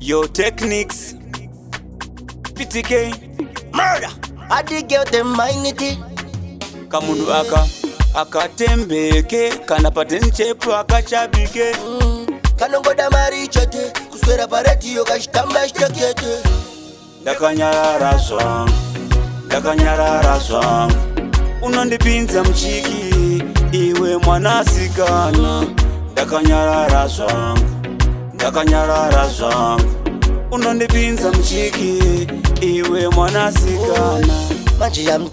Your techniques PTK murder. I dig out the minity. Kamundu akatembeke kana patenchepo akachabike Kanongoda marichete kuswera pareti yokashitamba shitekete. Ndakanyarara song unondipinza mchiki iwe mwanasikana. Ndakanyarara song unondipinza mchiki iwe mwanasikana. Manje I'm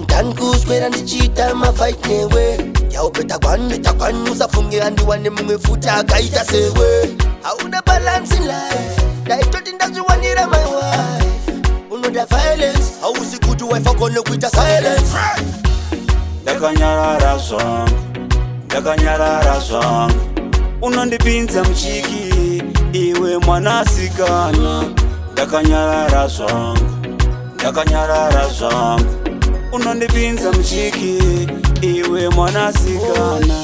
done kuswera ndichita mafight newe. Yaupeta kwan usafunge andiwane mumwe futa akaita sewe. Hauna balance in life, ndaitoti ndaziwanira my wife. Unoda violence, hausi kuti wife akone kuita silence. Ndakanyarara song unondipinza mchiki iwe mwanasikana. Ndakanyarara song unondipinza mchiki iwe mwanasikana.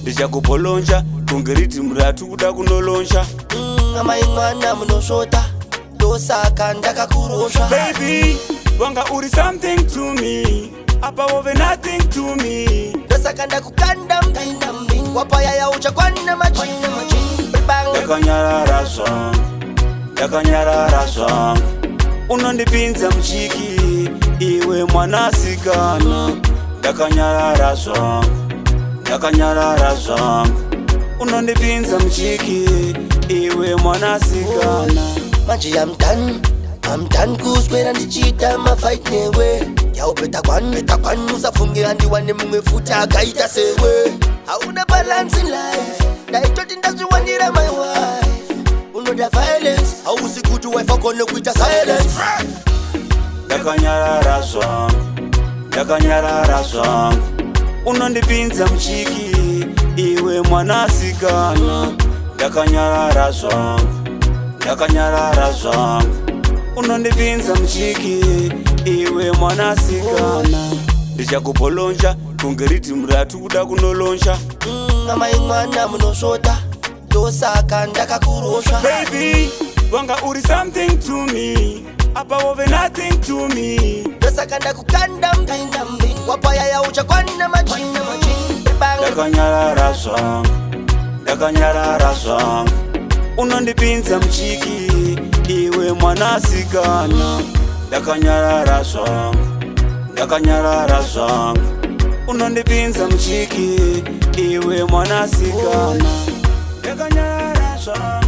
Ndichakupolonja kungeriti mratu kuda kunolonja. Amai mwana munosota ndosaka ndakakurosha. Baby wanga uri something to me apa wove nothing to me. Ndosaka ndakukanda mkainda mbini wapaya ya uchakwana machini. Ndakanyarara song unondipinza mchiki iwe mwanasikana. Ndakanyarara song unondipinza mchiki iwe mwanasikana. Manje I'm done kuswera ndichita mafight newe. Yaupeta kwan usafunge andiwane mumwe futa akaita sewe. Hauna balance in life, ndaitoti ndaziwanira my wife. Unoda violence, hausi kuti wife akone kuita silence. Ndakanyarara song unondipinza mchiki iwe mwanasikana. Ndakanyarara song unondipinza mchiki iwe mwanasikana. Ndichakupolonja kungeriti mratu kuda kunolonja. Amai mwana munosota ndosaka ndakakurosha. Baby wanga uri something to me apa wove nothing to me. Ndosaka ndakukanda mkainda mbini wapaya ya uchakwana machini. Ndakanyarara song unondipinza mchiki iwe mwanasikana. Ndakanyarara song unondipinza mchiki iwe mwanasikana. Ndakanyarara song